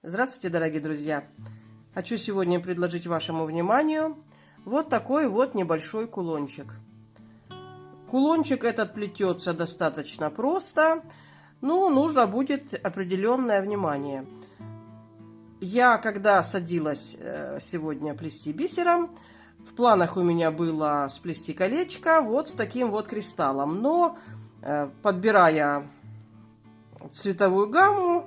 Здравствуйте, дорогие друзья! Хочу сегодня предложить вашему вниманию вот такой вот небольшой кулончик. Кулончик этот плетется достаточно просто, но нужно будет определенное внимание. Я, когда садилась сегодня плести бисером, в планах у меня было сплести колечко вот с таким вот кристаллом, но подбирая цветовую гамму,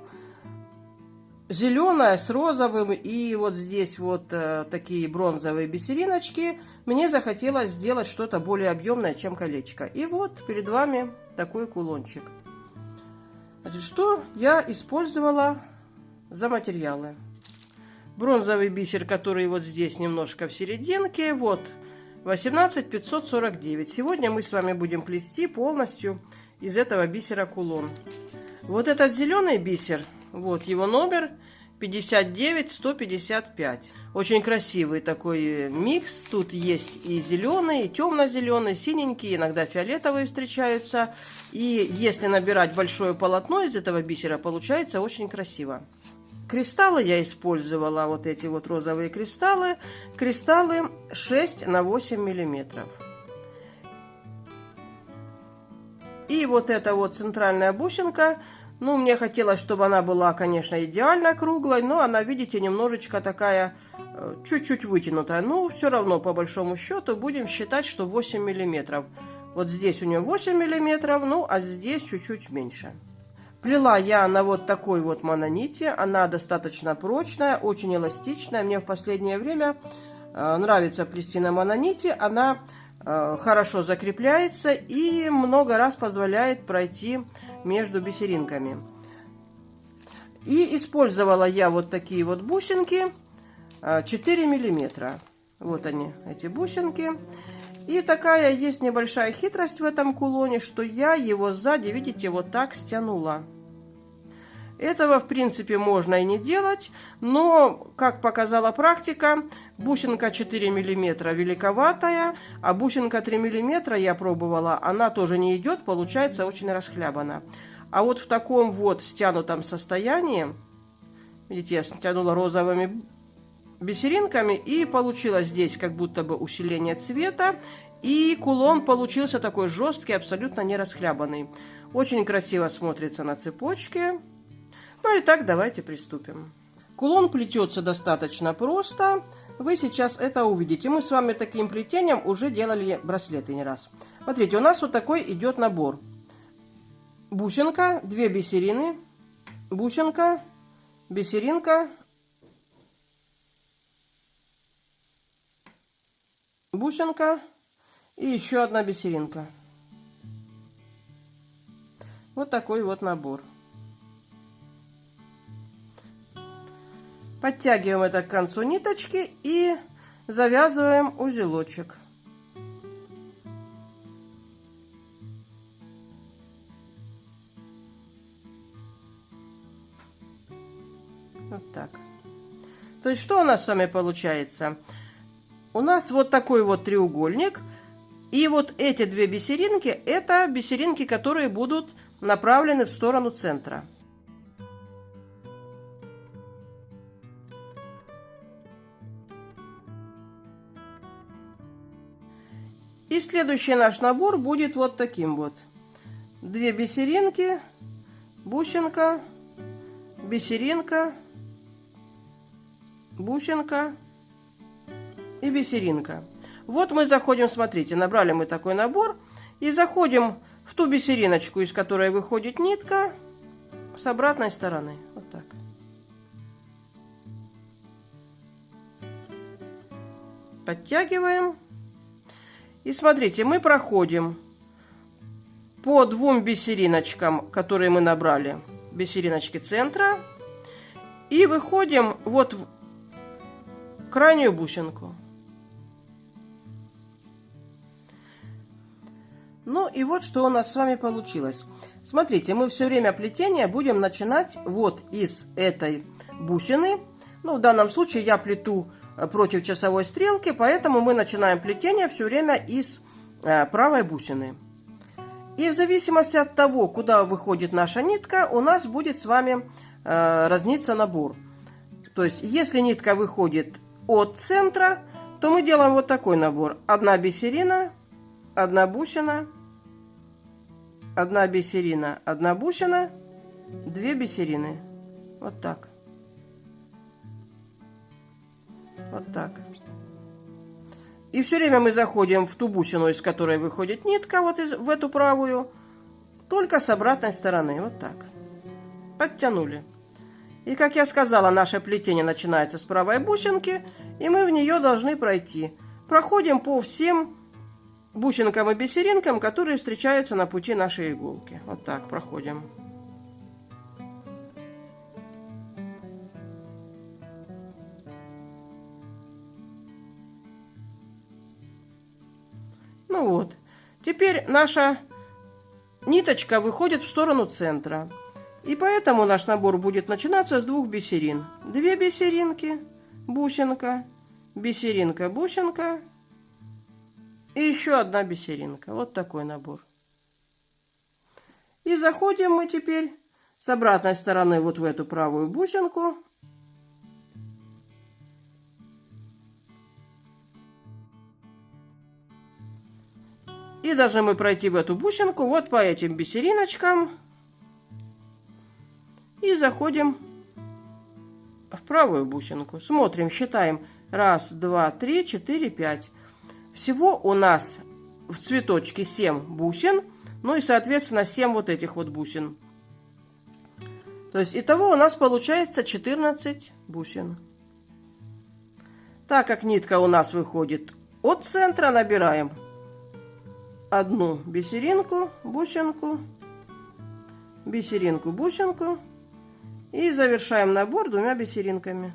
зеленая с розовым и вот здесь вот такие бронзовые бисериночки, мне захотелось сделать что-то более объемное, чем колечко. И вот перед вами такой кулончик. Значит, что я использовала за материалы? Бронзовый бисер, который вот здесь немножко в серединке, вот 18549. Сегодня мы с вами будем плести полностью из этого бисера кулон. Вот этот зеленый бисер, вот его номер 59155. Очень красивый такой микс. Тут есть и зеленый, и темно-зеленый, синенький, иногда фиолетовые встречаются. И если набирать большое полотно из этого бисера, получается очень красиво. Кристаллы я использовала, вот эти вот розовые кристаллы. Кристаллы 6 на 8 миллиметров. И вот эта вот центральная бусинка. Ну, мне хотелось, чтобы она была, конечно, идеально круглой, но она, видите, немножечко такая, чуть-чуть вытянутая. Ну, все равно, по большому счету, будем считать, что 8 миллиметров. Вот здесь у нее 8 миллиметров, ну, а здесь чуть-чуть меньше. Плела я на вот такой вот мононите. Она достаточно прочная, очень эластичная. Мне в последнее время нравится плести на мононите. Она хорошо закрепляется и много раз позволяет пройти между бисеринками. И использовала я вот такие вот бусинки 4 миллиметра. Вот они, эти бусинки. И такая есть небольшая хитрость в этом кулоне, что я его сзади, видите, вот так стянула. Этого, в принципе, можно и не делать, но, как показала практика, бусинка 4 мм великоватая, а бусинка 3 мм я пробовала, она тоже не идет, получается очень расхлябана. А вот в таком вот стянутом состоянии, видите, я стянула розовыми бисеринками, и получилось здесь как будто бы усиление цвета, и кулон получился такой жесткий, абсолютно не расхлябанный. Очень красиво смотрится на цепочке. Ну и так, давайте приступим. Кулон плетется достаточно просто. Вы сейчас это увидите. Мы с вами таким плетением уже делали браслеты не раз. Смотрите, у нас вот такой идет набор. Бусинка, 2 бисерины, бусинка, бисеринка, бусинка и еще одна бисеринка. Вот такой вот набор. Подтягиваем это к концу ниточки и завязываем узелочек. Вот так. То есть что у нас с вами получается? У нас вот такой вот треугольник. И вот эти 2 бисеринки, это бисеринки, которые будут направлены в сторону центра. И следующий наш набор будет вот таким вот. 2 бисеринки, бусинка, бисеринка, бусинка и бисеринка. Вот мы заходим, смотрите, набрали мы такой набор. И заходим в ту бисериночку, из которой выходит нитка, с обратной стороны. Вот так. Подтягиваем. И смотрите, мы проходим по 2 бисериночкам, которые мы набрали, бисериночки центра, и выходим вот в крайнюю бусинку. Ну и вот что у нас с вами получилось. Смотрите, мы все время плетения будем начинать вот из этой бусины. Ну, в данном случае я плету против часовой стрелки, поэтому мы начинаем плетение все время из правой бусины. И в зависимости от того, куда выходит наша нитка, у нас будет с вами разниться набор. То есть, если нитка выходит от центра, то мы делаем вот такой набор. 1 бисерина, 1 бусина, 1 бисерина, 1 бусина, 2 бисерины. Вот так. Вот так. И все время мы заходим в ту бусину, из которой выходит нитка, вот в эту правую, только с обратной стороны. Вот так. Подтянули. И, как я сказала, наше плетение начинается с правой бусинки, и мы в нее должны пройти. Проходим по всем бусинкам и бисеринкам, которые встречаются на пути нашей иголки. Вот так проходим. Ну вот. Теперь наша ниточка выходит в сторону центра. И поэтому наш набор будет начинаться с 2 бисерин. 2 бисеринки, бусинка, бисеринка, бусинка и еще 1 бисеринка. Вот такой набор. И заходим мы теперь с обратной стороны вот в эту правую бусинку. И должны мы пройти в эту бусинку вот по этим бисериночкам. И заходим в правую бусинку. Смотрим, считаем. 1, 2, 3, 4, 5. Всего у нас в цветочке 7 бусин. Ну и, соответственно, 7 вот этих вот бусин. То есть, итого у нас получается 14 бусин. Так как нитка у нас выходит от центра, набираем 1 бисеринку, бусинку, бисеринку, бусинку. И завершаем набор 2 бисеринками.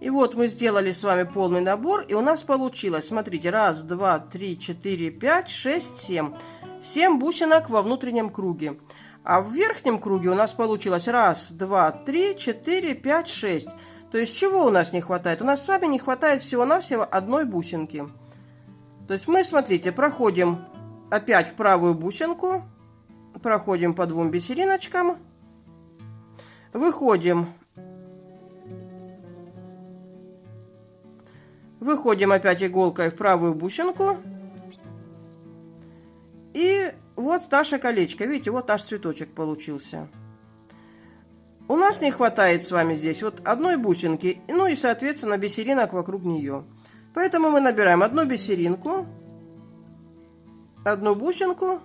И вот мы сделали с вами полный набор, и у нас получилось, смотрите, 1, 2, 3, 4, 5, 6, 7. 7 бусинок во внутреннем круге. А в верхнем круге у нас получилось 1, 2, 3, 4, 5, 6. То есть чего у нас не хватает? У нас с вами не хватает всего-навсего 1 бусинки. То есть мы, смотрите, проходим опять в правую бусинку, проходим по 2 бисериночкам, выходим опять иголкой в правую бусинку. И вот наше колечко. Видите, вот наш цветочек получился. У нас не хватает с вами здесь вот 1 бусинки. Ну и, соответственно, бисеринок вокруг нее. Поэтому мы набираем 1 бисеринку, 1 бусинку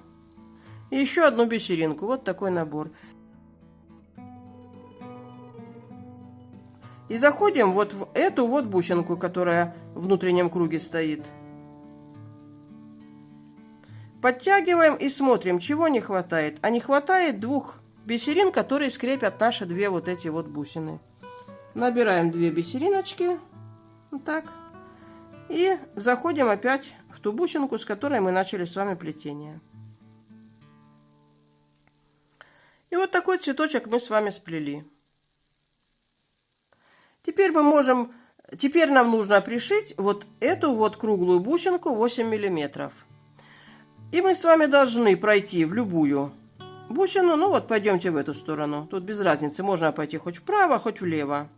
и еще 1 бисеринку. Вот такой набор. И заходим вот в эту вот бусинку, которая в внутреннем круге стоит. Подтягиваем и смотрим, чего не хватает. А не хватает 2 бисерин, которые скрепят наши 2 вот эти вот бусины. Набираем 2 бисериночки. Вот так. И заходим опять в ту бусинку, с которой мы начали с вами плетение. И вот такой цветочек мы с вами сплели. Теперь нам нужно пришить вот эту вот круглую бусинку 8 миллиметров. И мы с вами должны пройти в любую бусину. Ну вот, пойдемте в эту сторону. Тут без разницы, можно пойти хоть вправо, хоть влево.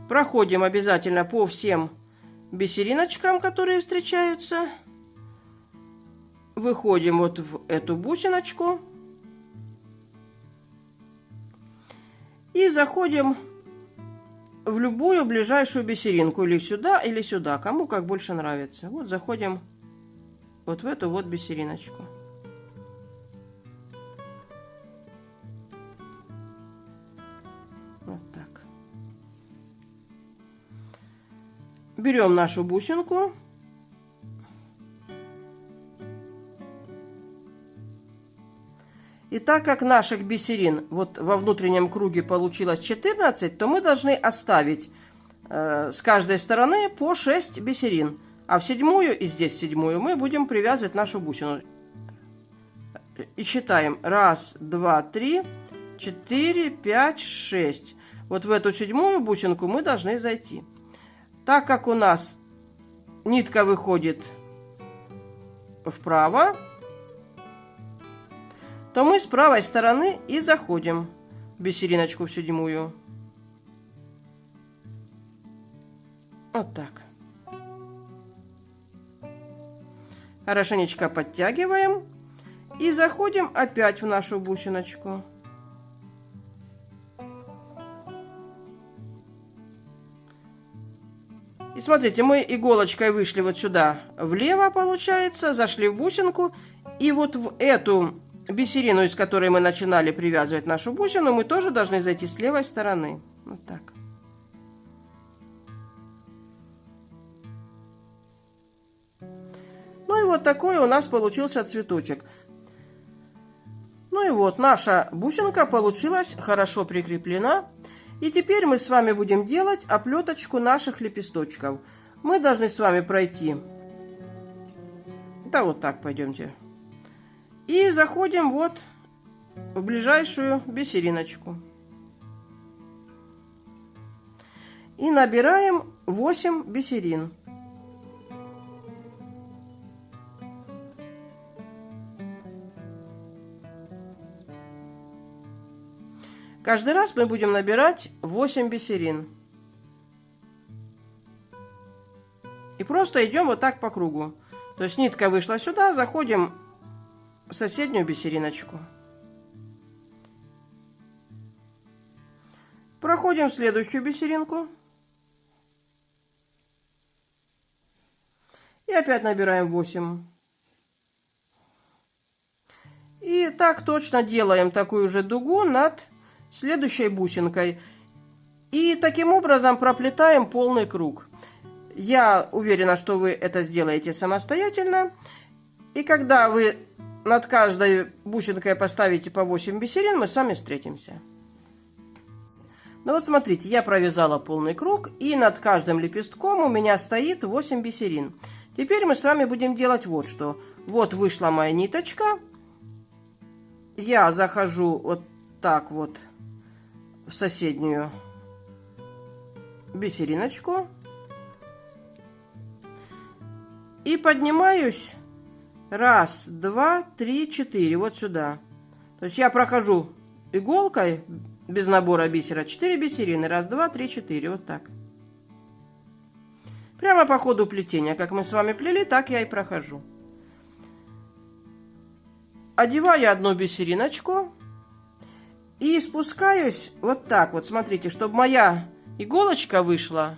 Проходим обязательно по всем бисериночкам, которые встречаются. Выходим вот в эту бусиночку. И заходим в любую ближайшую бисеринку. Или сюда, кому как больше нравится. Вот заходим вот в эту вот бисериночку. Вот так. Берем нашу бусинку. И так как наших бисерин вот во внутреннем круге получилось 14, то мы должны оставить с каждой стороны по 6 бисерин. А в седьмую и здесь в седьмую мы будем привязывать нашу бусину. И считаем. 1, 2, 3, 4, 5, 6. Вот в эту седьмую бусинку мы должны зайти. Так как у нас нитка выходит вправо, то мы с правой стороны и заходим в бисериночку в седьмую. Вот так. Хорошенечко подтягиваем и заходим опять в нашу бусиночку. И смотрите, мы иголочкой вышли вот сюда влево, получается, зашли в бусинку, и вот в эту бисерину, из которой мы начинали привязывать нашу бусину, мы тоже должны зайти с левой стороны. Вот так. Ну и вот такой у нас получился цветочек. Ну и вот наша бусинка получилась хорошо прикреплена. И теперь мы с вами будем делать оплеточку наших лепесточков. Мы должны с вами пройти. Да вот так пойдемте. И заходим вот в ближайшую бисериночку. И набираем 8 бисерин. Каждый раз мы будем набирать 8 бисерин. И просто идем вот так по кругу. То есть нитка вышла сюда, заходим в соседнюю бисериночку. Проходим в следующую бисеринку. И опять набираем 8. И так точно делаем такую же дугу над следующей бусинкой. И таким образом проплетаем полный круг. Я уверена, что вы это сделаете самостоятельно. И когда вы над каждой бусинкой поставите по 8 бисерин, мы с вами встретимся. Ну вот смотрите, я провязала полный круг, и над каждым лепестком у меня стоит 8 бисерин. Теперь мы с вами будем делать вот что. Вот вышла моя ниточка. Я захожу вот так вот в соседнюю бисериночку и поднимаюсь 1, 2, 3, 4 вот сюда. То есть я прохожу иголкой без набора бисера 4 бисерины. 1, 2, 3, 4 вот так. Прямо по ходу плетения, как мы с вами плели, так я и прохожу. Одеваю одну бисериночку. И спускаюсь вот так вот, смотрите, чтобы моя иголочка вышла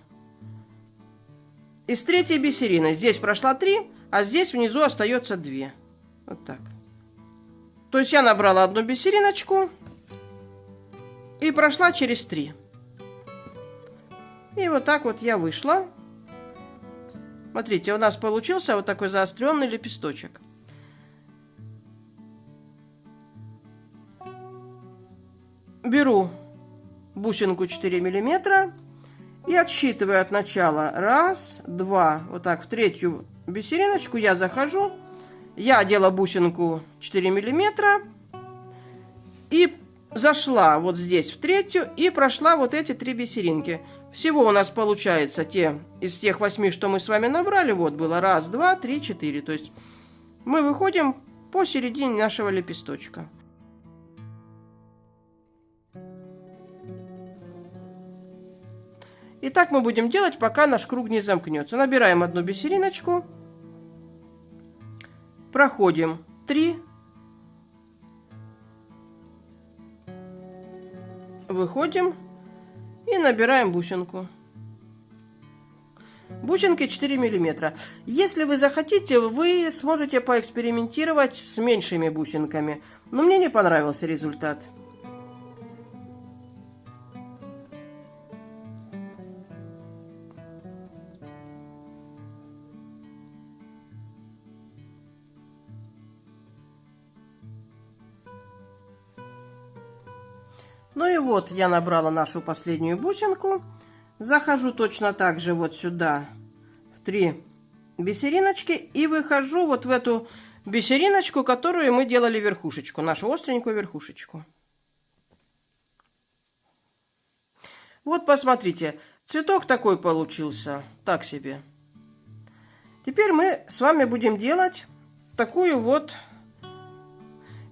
из третьей бисерины. Здесь прошла 3, а здесь внизу остается 2. Вот так. То есть я набрала одну бисериночку и прошла через 3. И вот так вот я вышла. Смотрите, у нас получился вот такой заостренный лепесточек. Беру бусинку 4 миллиметра и отсчитываю от начала. 1, 2, вот так в третью бисериночку я захожу. Я одела бусинку 4 миллиметра и зашла вот здесь в третью и прошла вот эти 3 бисеринки. Всего у нас получается из тех 8, что мы с вами набрали, вот было 1, 2, 3, 4. То есть мы выходим посередине нашего лепесточка. И так мы будем делать, пока наш круг не замкнется. Набираем одну бисериночку, проходим 3, выходим и набираем бусинку. Бусинки 4 миллиметра. Если вы захотите, вы сможете поэкспериментировать с меньшими бусинками. Но мне не понравился результат. Ну и вот я набрала нашу последнюю бусинку. Захожу точно так же вот сюда в 3 бисериночки и выхожу вот в эту бисериночку, которую мы делали верхушечку, нашу остренькую верхушечку. Вот посмотрите, цветок такой получился, так себе. Теперь мы с вами будем делать такую вот,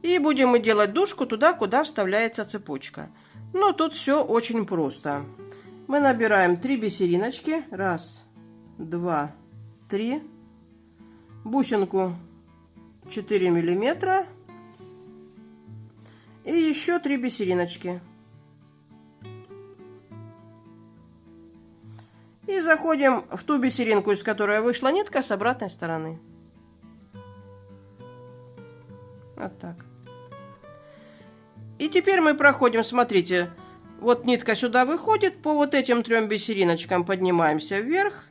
и будем мы делать дужку туда, куда вставляется цепочка. Но тут все очень просто. Мы набираем 3 бисериночки, 1, 2, 3, бусинку 4 миллиметра и еще 3 бисериночки. И заходим в ту бисеринку, из которой вышла нитка, с обратной стороны. Вот так. И теперь мы проходим, смотрите, вот нитка сюда выходит, по вот этим 3 бисериночкам поднимаемся вверх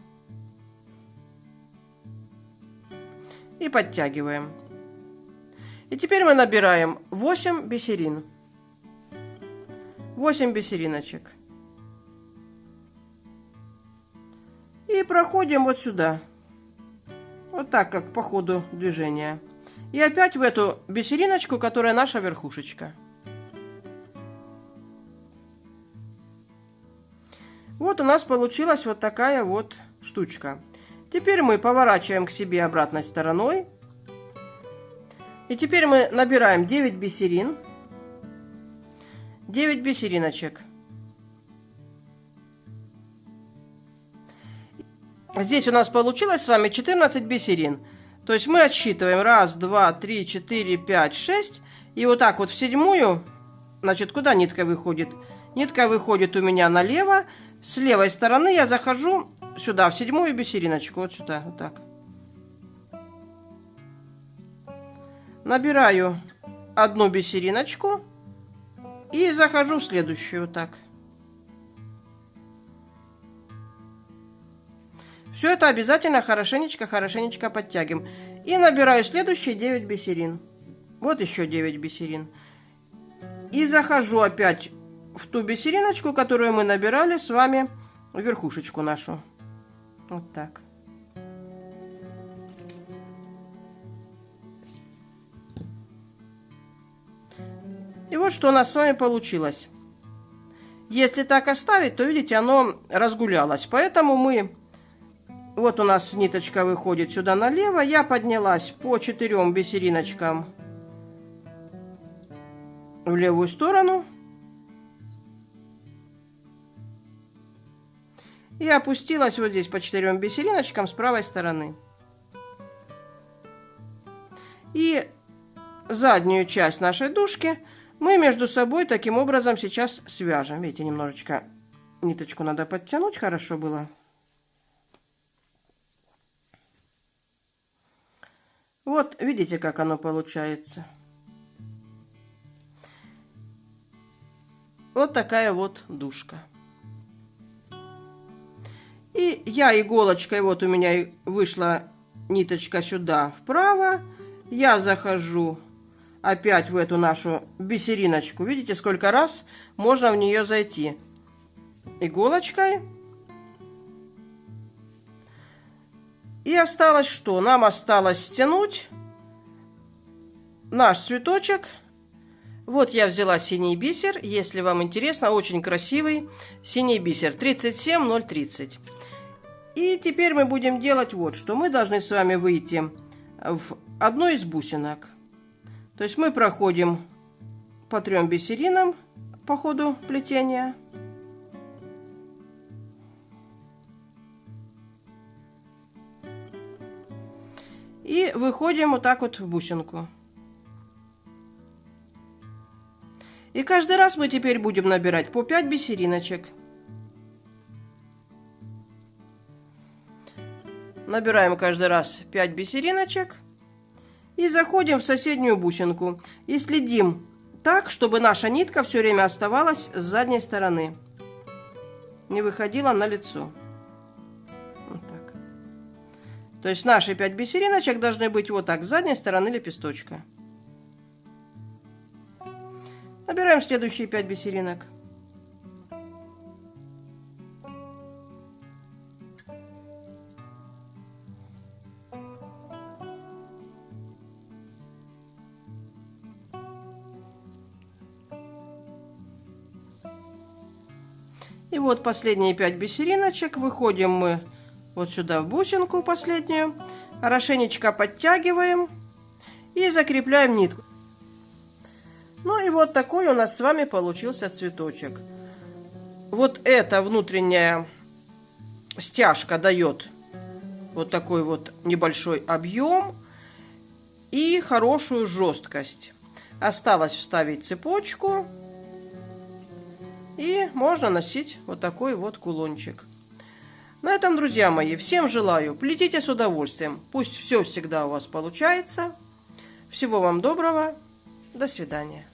и подтягиваем. И теперь мы набираем 8 бисерин. 8 бисериночек. И проходим вот сюда. Вот так, как по ходу движения. И опять в эту бисериночку, которая наша верхушечка. Вот у нас получилась вот такая вот штучка. Теперь мы поворачиваем к себе обратной стороной. И теперь мы набираем 9 бисерин. 9 бисериночек. Здесь у нас получилось с вами 14 бисерин. То есть мы отсчитываем 1, 2, 3, 4, 5, 6. И вот так вот в 7-ю, значит, куда нитка выходит? Нитка выходит у меня налево. С левой стороны я захожу сюда, в 7-ю бисериночку. Вот сюда, вот так. Набираю 1 бисериночку. И захожу в следующую, вот так. Все это обязательно хорошенечко подтягиваем. И набираю следующие 9 бисерин. Вот еще 9 бисерин. И захожу опять в ту бисериночку, которую мы набирали с вами, в верхушечку нашу. Вот так. И вот что у нас с вами получилось. Если так оставить, то, видите, оно разгулялось. Поэтому мы... Вот у нас ниточка выходит сюда налево. Я поднялась по 4 бисериночкам в левую сторону. И опустилась вот здесь по 4 бисериночкам с правой стороны. И заднюю часть нашей дужки мы между собой таким образом сейчас свяжем. Видите, немножечко ниточку надо подтянуть, хорошо было. Вот, видите, как оно получается. Вот такая вот дужка. И я иголочкой, вот у меня вышла ниточка сюда вправо. Я захожу опять в эту нашу бисериночку. Видите, сколько раз можно в нее зайти. Иголочкой. И осталось что? Нам осталось стянуть наш цветочек. Вот я взяла синий бисер. Если вам интересно, очень красивый синий бисер. 37030. И теперь мы будем делать вот что. Мы должны с вами выйти в одну из бусинок. То есть мы проходим по 3 бисеринам по ходу плетения. И выходим вот так вот в бусинку. И каждый раз мы теперь будем набирать по 5 бисериночек. Набираем каждый раз 5 бисериночек. И заходим в соседнюю бусинку. И следим так, чтобы наша нитка все время оставалась с задней стороны. Не выходила на лицо. Вот так. То есть наши 5 бисериночек должны быть вот так, с задней стороны лепесточка. Набираем следующие 5 бисеринок. И вот последние 5 бисериночек. Выходим мы вот сюда в бусинку последнюю. Хорошенечко подтягиваем и закрепляем нитку. Ну и вот такой у нас с вами получился цветочек. Вот эта внутренняя стяжка дает вот такой вот небольшой объем и хорошую жесткость. Осталось вставить цепочку. И можно носить вот такой вот кулончик. На этом, друзья мои, всем желаю, плетите с удовольствием. Пусть все всегда у вас получается. Всего вам доброго. До свидания.